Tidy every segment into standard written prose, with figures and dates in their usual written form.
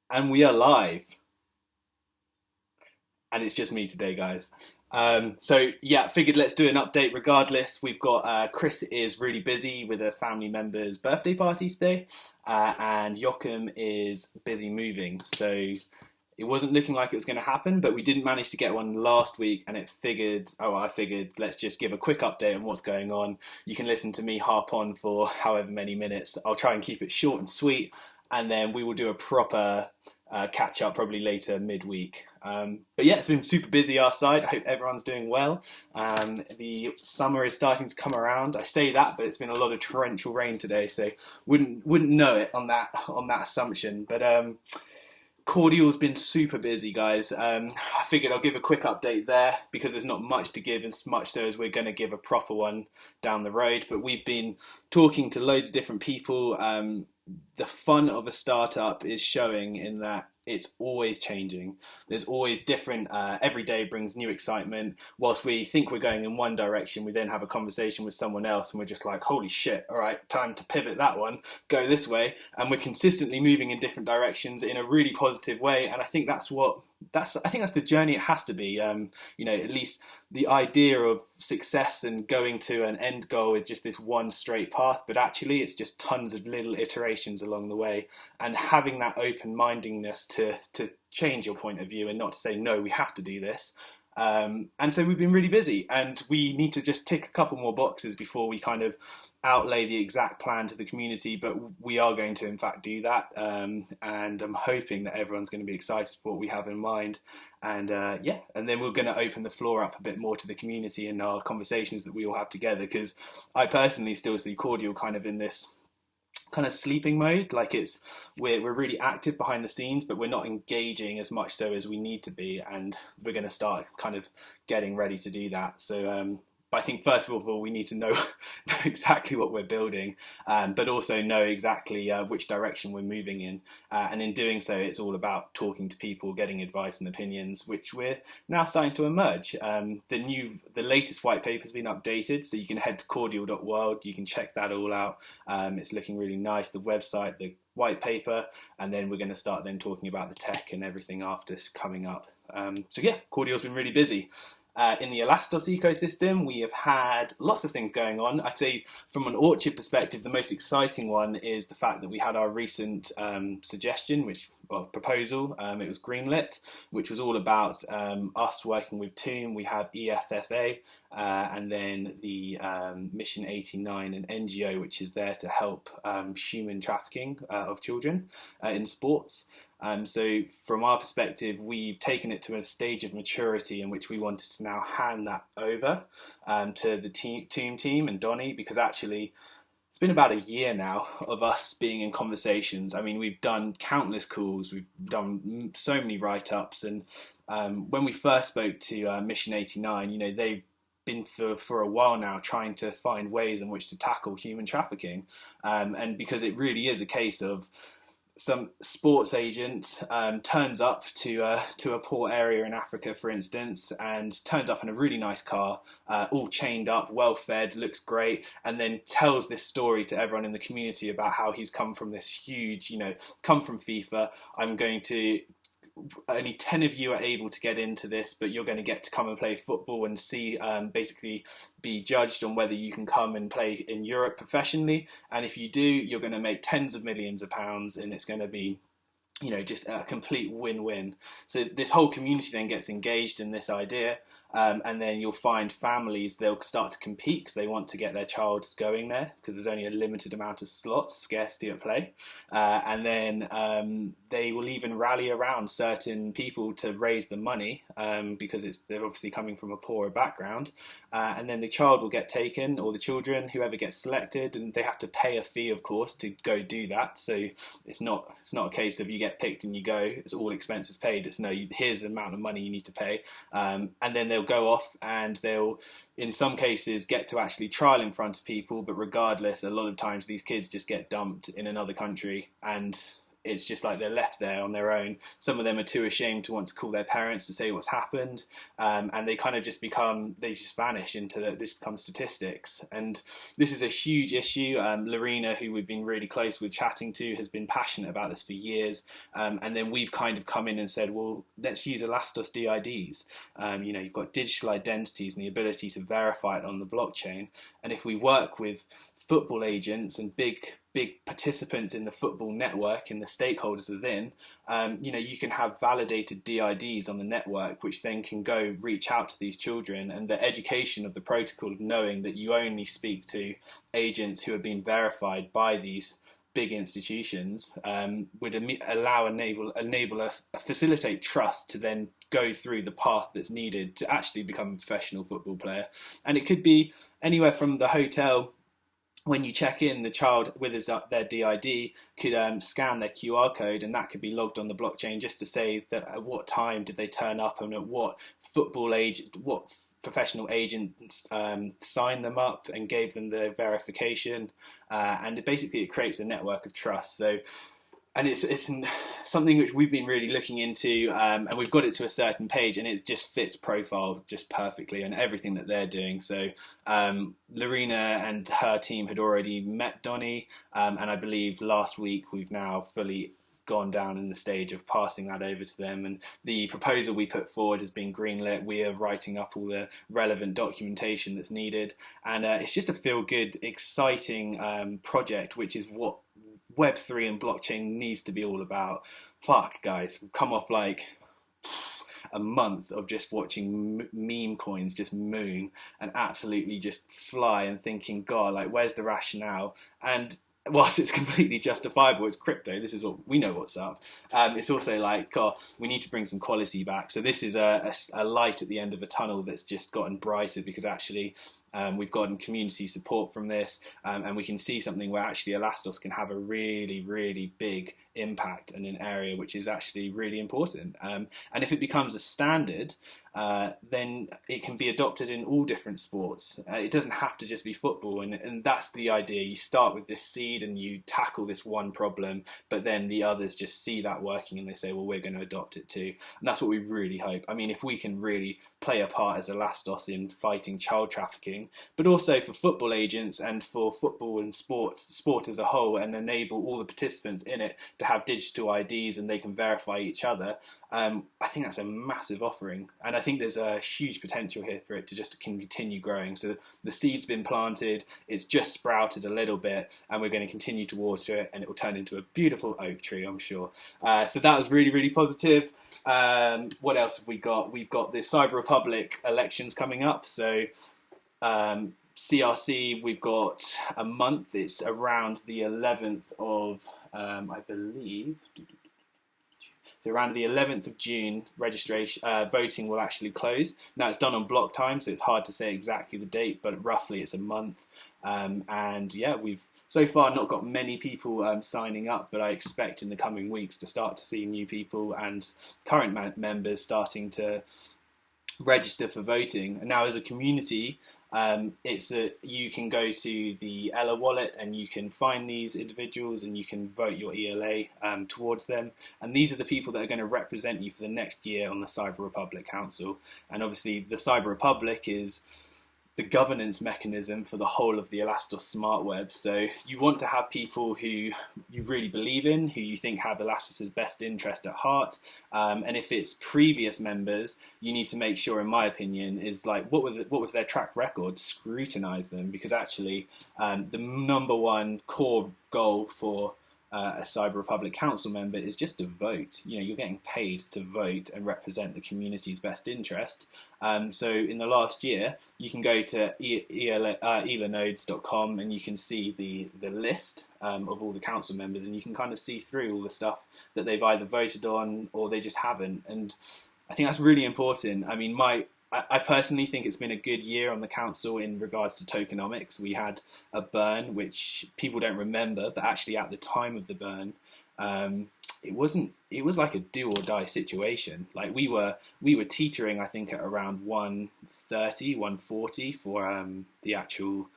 And we are live, and it's just me today, guys. So yeah, figured let's do an update. Regardless, we've got Chris is really busy with a family member's birthday party today, and Joachim is busy moving. So it wasn't looking like it was going to happen, but we didn't manage to get one last week, and I figured let's just give a quick update on what's going on. You can listen to me harp on for however many minutes. I'll try and keep it short and sweet, and then we will do a proper catch up probably later midweek. But yeah, it's been super busy our side. I hope everyone's doing well. The summer is starting to come around. I say that, but it's been a lot of torrential rain today, so wouldn't know it on that assumption. But Cordial's been super busy, guys. I figured I'll give a quick update there because there's not much to give, as much so as we're going to give a proper one down the road. But we've been talking to loads of different people. The fun of a startup is showing in that it's always changing. There's always different, every day brings new excitement. Whilst we think we're going in one direction, we then have a conversation with someone else and we're just like, holy shit, all right, time to pivot that one, go this way. And we're consistently moving in different directions in a really positive way. And I think that's the journey it has to be. At least the idea of success and going to an end goal is just this one straight path, but actually it's just tons of little iterations along the way, and having that open-mindedness to change your point of view and not to say, no, we have to do this. And so we've been really busy, and we need to just tick a couple more boxes before we kind of outlay the exact plan to the community, but we are going to in fact do that, and I'm hoping that everyone's going to be excited for what we have in mind. And and then we're going to open the floor up a bit more to the community in our conversations that we all have together, because I personally still see Cordial kind of in this kind of sleeping mode. Like we're really active behind the scenes, but we're not engaging as much so as we need to be, and we're going to start kind of getting ready to do that. So but I think first of all we need to know exactly what we're building, but also know exactly which direction we're moving in, and in doing so it's all about talking to people, getting advice and opinions, which we're now starting to emerge. The latest white paper has been updated, so you can head to cordial.world, you can check that all out. It's looking really nice, the website, the white paper, and then we're going to start then talking about the tech and everything after coming up. So yeah, Cordial's been really busy. In the Elastos ecosystem, we have had lots of things going on. I'd say from an Orchard perspective, the most exciting one is the fact that we had our recent proposal. It was greenlit, which was all about us working with Toom. We have EFFA, and then the Mission 89, an NGO which is there to help human trafficking of children in sports. So from our perspective, we've taken it to a stage of maturity in which we wanted to now hand that over to the Toom team and Donnie, because actually it's been about a year now of us being in conversations. I mean, we've done countless calls, we've done so many write-ups, and when we first spoke to Mission 89, they've been for a while now trying to find ways in which to tackle human trafficking, and because it really is a case of some sports agent turns up to a poor area in Africa, for instance, and turns up in a really nice car, all chained up, well fed, looks great, and then tells this story to everyone in the community about how he's come from this huge, come from FIFA. Only 10 of you are able to get into this, but you're going to get to come and play football and see, basically be judged on whether you can come and play in Europe professionally. And if you do, you're going to make tens of millions of pounds, and it's going to be, just a complete win-win. So this whole community then gets engaged in this idea. And then you'll find families, they'll start to compete because they want to get their child going there, because there's only a limited amount of slots, scarcity at play. And then they will even rally around certain people to raise the money, because they're obviously coming from a poorer background. And then the child will get taken, or the children, whoever gets selected, and they have to pay a fee, of course, to go do that. So it's not a case of you get picked and you go, it's all expenses paid. It's no, here's the amount of money you need to pay. And then they'll go off and they'll, in some cases, get to actually trial in front of people. But regardless, a lot of times these kids just get dumped in another country, and it's just like they're left there on their own. Some of them are too ashamed to want to call their parents to say what's happened, and they kind of just vanish into this becomes statistics. And this is a huge issue. Lorena, who we've been really close with chatting to, has been passionate about this for years, and then we've kind of come in and said, well, let's use Elastos DIDs. You've got digital identities and the ability to verify it on the blockchain, and if we work with football agents and big participants in the football network and the stakeholders within, you can have validated DIDs on the network, which then can go reach out to these children, and the education of the protocol of knowing that you only speak to agents who have been verified by these big institutions would facilitate trust to then go through the path that's needed to actually become a professional football player. And it could be anywhere from the hotel. When you check in, the child with their DID could scan their QR code, and that could be logged on the blockchain just to say that at what time did they turn up and at what professional agent signed them up and gave them the verification. And it creates a network of trust. So, and it's something which we've been really looking into, and we've got it to a certain page, and it just fits profile just perfectly and everything that they're doing. So Lorena and her team had already met Donny, and I believe last week we've now fully gone down in the stage of passing that over to them, and the proposal we put forward has been greenlit. We are writing up all the relevant documentation that's needed, and it's just a feel-good, exciting project, which is what Web3 and blockchain needs to be all about. Fuck, guys, we've come off like a month of just watching meme coins just moon and absolutely just fly and thinking, God, like, where's the rationale? And whilst it's completely justifiable, it's crypto. This is what we know what's up. It's also like, God, we need to bring some quality back. So this is a light at the end of a tunnel that's just gotten brighter, because actually we've gotten community support from this, and we can see something where actually Elastos can have a really, really big impact in an area which is actually really important. And if it becomes a standard, then it can be adopted in all different sports. It doesn't have to just be football, and that's the idea. You start with this seed and you tackle this one problem, but then the others just see that working and they say, well, we're going to adopt it too. And that's what we really hope. I mean, if we can really play a part as Elastos in fighting child trafficking, but also for football agents and for football and sport as a whole, and enable all the participants in it to have digital IDs and they can verify each other, I think that's a massive offering, and I think there's a huge potential here for it to just continue growing. So the seed's been planted, it's just sprouted a little bit, and we're going to continue to water it, and it will turn into a beautiful oak tree, I'm sure. So that was really, really positive. What else have we got? We've got the Cyber Republic elections coming up. So CRC, we've got a month. It's around the 11th of, I believe. So around the 11th of June, registration voting will actually close. Now it's done on block time, so it's hard to say exactly the date, but roughly it's a month. And yeah, we've so far not got many people signing up, but I expect in the coming weeks to start to see new people and current members starting to register for voting. And now as a community, you can go to the ELA Wallet and you can find these individuals and you can vote your ELA towards them. And these are the people that are going to represent you for the next year on the Cyber Republic Council. And obviously the Cyber Republic is the governance mechanism for the whole of the Elastos smart web. So you want to have people who you really believe in, who you think have Elastos' best interest at heart. And if it's previous members, you need to make sure, in my opinion, is like, what was their track record? Scrutinize them, because actually the number one core goal for a Cyber Republic Council member is just to vote. You know, you're getting paid to vote and represent the community's best interest. So in the last year, you can go to elanodes.com and you can see the list of all the council members, and you can kind of see through all the stuff that they've either voted on or they just haven't. And I think that's really important. I mean, I personally think it's been a good year on the council in regards to tokenomics. We had a burn, which people don't remember, but actually at the time of the burn, it was like a do or die situation. Like we were teetering, I think, at around 130, 140 for the actual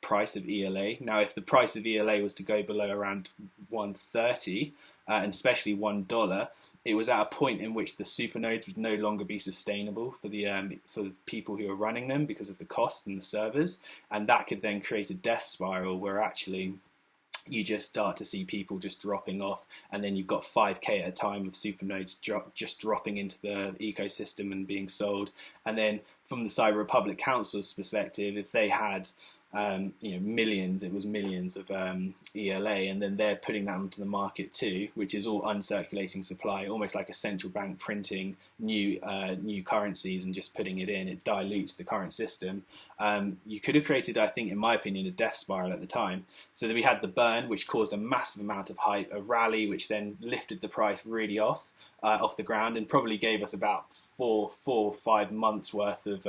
price of ELA. Now, if the price of ELA was to go below around 130, and especially $1, it was at a point in which the supernodes would no longer be sustainable for the people who are running them because of the cost and the servers, and that could then create a death spiral where actually you just start to see people just dropping off, and then you've got 5k at a time of supernodes just dropping into the ecosystem and being sold. And then from the Cyber Republic Council's perspective, if they had millions, it was millions of ELA, and then they're putting that onto the market too, which is all uncirculating supply, almost like a central bank printing new currencies and just putting it in. It dilutes the current system. You could have created, I think, in my opinion, a death spiral at the time. So that we had the burn, which caused a massive amount of hype, a rally, which then lifted the price really off the ground, and probably gave us about 4 or 5 months worth of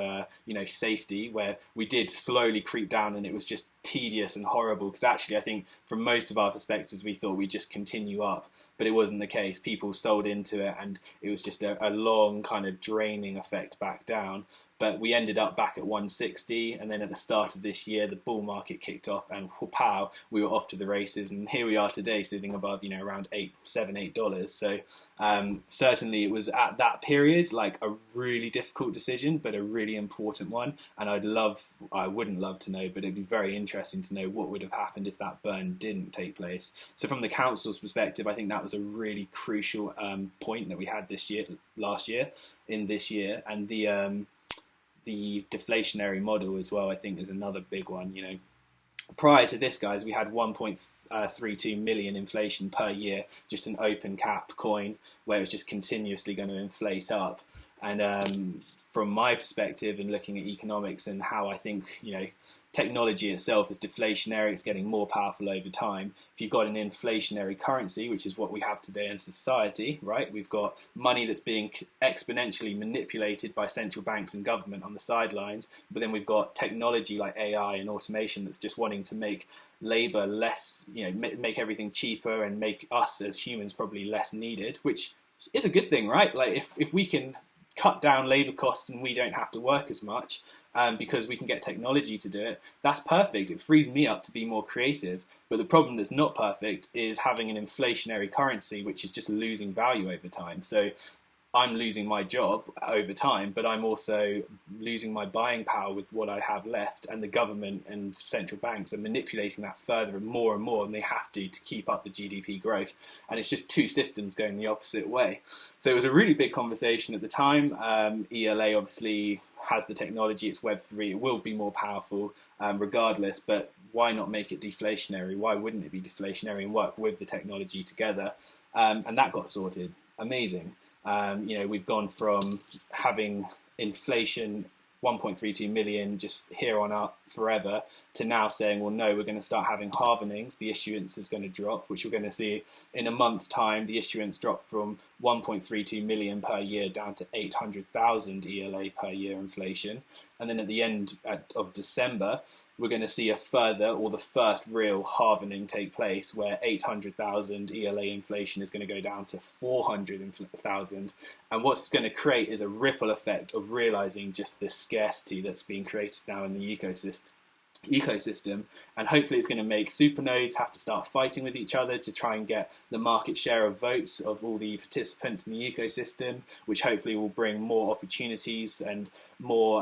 safety, where we did slowly creep down, and it was just tedious and horrible, because actually I think from most of our perspectives we thought we'd just continue up, but it wasn't the case. People sold into it, and it was just a long kind of draining effect back down. But we ended up back at 160, and then at the start of this year, the bull market kicked off, and pow, we were off to the races. And here we are today, sitting above, around $8. So certainly, it was at that period like a really difficult decision, but a really important one. And I wouldn't love to know, but it'd be very interesting to know what would have happened if that burn didn't take place. So from the council's perspective, I think that was a really crucial point that we had last year, and the deflationary model as well, I think, is another big one. Prior to this, guys, we had 1.32 million inflation per year, just an open cap coin where it was just continuously going to inflate up. And from my perspective, and looking at economics and how I think, technology itself is deflationary, it's getting more powerful over time. If you've got an inflationary currency, which is what we have today in society, right? We've got money that's being exponentially manipulated by central banks and government on the sidelines, but then we've got technology like AI and automation that's just wanting to make labor less, make everything cheaper and make us as humans probably less needed, which is a good thing, right? Like if we can cut down labor costs and we don't have to work as much, because we can get technology to do it, that's perfect. It frees me up to be more creative. But the problem that's not perfect is having an inflationary currency, which is just losing value over time. So I'm losing my job over time, but I'm also losing my buying power with what I have left, and the government and central banks are manipulating that further and more, and they have to keep up the GDP growth. And it's just two systems going the opposite way. So it was a really big conversation at the time. ELA obviously has the technology, it's Web3, it will be more powerful regardless, but why not make it deflationary? Why wouldn't it be deflationary and work with the technology together? And that got sorted. Amazing. We've gone from having inflation 1.32 million just here on up forever to now saying, well, no, we're going to start having halvenings. The issuance is going to drop, which we're going to see in a month's time. The issuance dropped from 1.32 million per year down to 800,000 ELA per year inflation. And then at the end of December, we're going to see the first real halvening take place, where 800,000 ELA inflation is going to go down to 400,000. And what's going to create is a ripple effect of realizing just the scarcity that's being created now in the ecosystem, and hopefully it's going to make supernodes have to start fighting with each other to try and get the market share of votes of all the participants in the ecosystem, which hopefully will bring more opportunities and more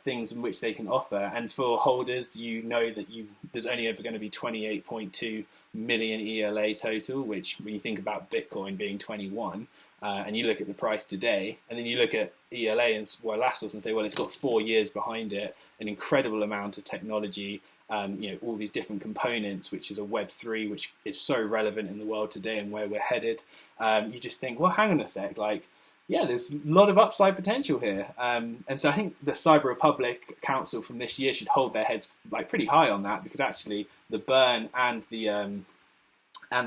things in which they can offer. And for holders, that there's only ever going to be 28.2 million ELA total, which when you think about Bitcoin being 21, and you look at the price today, and then you look at ELA and Elastos and say, well, it's got 4 years behind it, an incredible amount of technology, all these different components, which is a Web3, which is so relevant in the world today and where we're headed. You just think, well, hang on a sec, there's a lot of upside potential here. And so I think the Cyber Republic Council from this year should hold their heads pretty high on that, because actually the burn and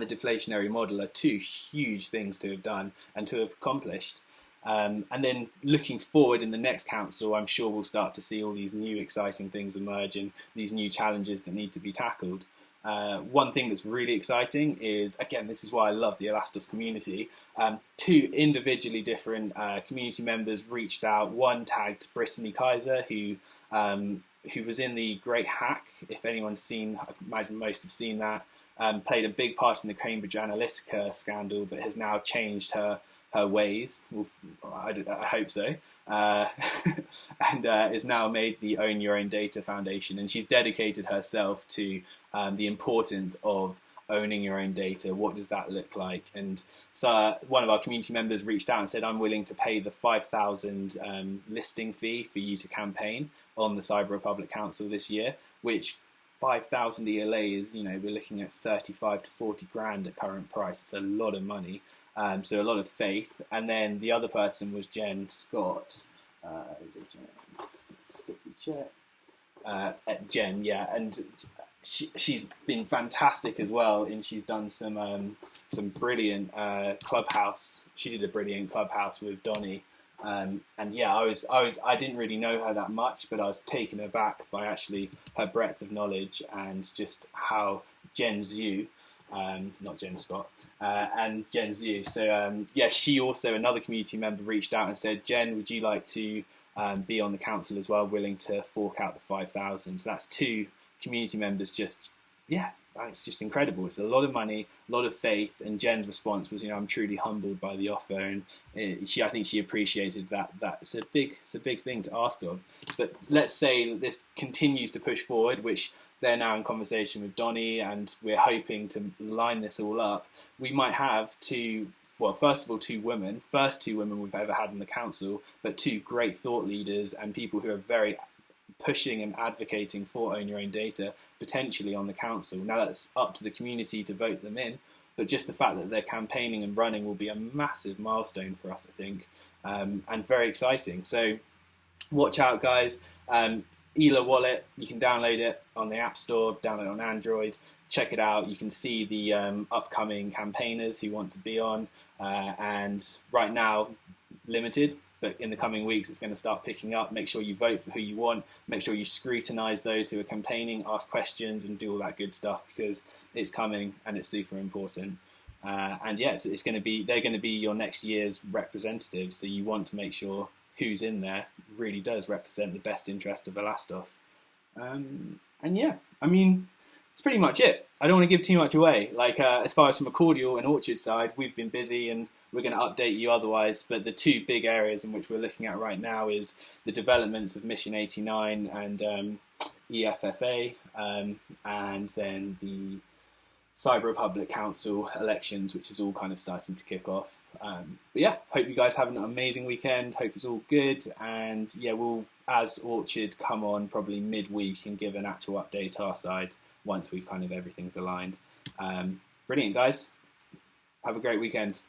the deflationary model are two huge things to have done and to have accomplished. And then looking forward in the next council, I'm sure we'll start to see all these new exciting things emerge and these new challenges that need to be tackled. One thing that's really exciting is, again, this is why I love the Elastos community. 2 individually different community members reached out. One tagged Brittany Kaiser, who was in the Great Hack. If anyone's seen, I imagine most have seen that. played a big part in the Cambridge Analytica scandal, but has now changed her ways. Well, I hope so. And is now made the Own Your Own Data Foundation, and she's dedicated herself to the importance of owning your own data. What does that look like? And so one of our community members reached out and said, I'm willing to pay the 5,000 listing fee for you to campaign on the Cyber Republic Council this year, which 5,000 ELA is, we're looking at 35 to 40 grand at current price. It's a lot of money. So a lot of faith. And then the other person was Jen Scott. Let's quickly check. At Jen, yeah, and she's been fantastic as well, and she's done some brilliant Clubhouse. She did a brilliant Clubhouse with Donny, and yeah, I didn't really know her that much, but I was taken aback by actually her breadth of knowledge and just how Gen Z, not Jen Scott, and Gen Z. So yeah, she also, another community member, reached out and said, Jen, would you like to be on the council as well, willing to fork out the 5,000? So that's two community members. Just, yeah, it's just incredible. It's a lot of money, a lot of faith, and Jen's response was, I'm truly humbled by the offer, and I think she appreciated that. It's a big thing to ask of. But let's say this continues to push forward, which they're now in conversation with Donny, and we're hoping to line this all up. We might have first of all, first two women we've ever had in the council, but two great thought leaders and people who are very pushing and advocating for Own Your Own Data, potentially on the council. Now that's up to the community to vote them in, but just the fact that they're campaigning and running will be a massive milestone for us, I think, and very exciting. So watch out, guys. ELA Wallet, you can download it on the App Store, download it on Android, check it out. You can see the upcoming campaigners who want to be on, and right now, limited, but in the coming weeks it's going to start picking up. Make sure you vote for who you want, make sure you scrutinise those who are campaigning, ask questions and do all that good stuff, because it's coming and it's super important. And yeah, they're going to be your next year's representatives, so you want to make sure who's in there really does represent the best interest of Elastos. And yeah, it's pretty much it. I don't want to give too much away. As far as from a Cordial and Orchard side, we've been busy and we're going to update you otherwise. But the two big areas in which we're looking at right now is the developments of Mission 89 and EFFA, and then the Cyber Republic Council elections, which is all kind of starting to kick off. But yeah, hope you guys have an amazing weekend. Hope it's all good. And yeah, we'll, as Orchard, come on probably midweek and give an actual update our side once we've kind of everything's aligned. Brilliant, guys. Have a great weekend.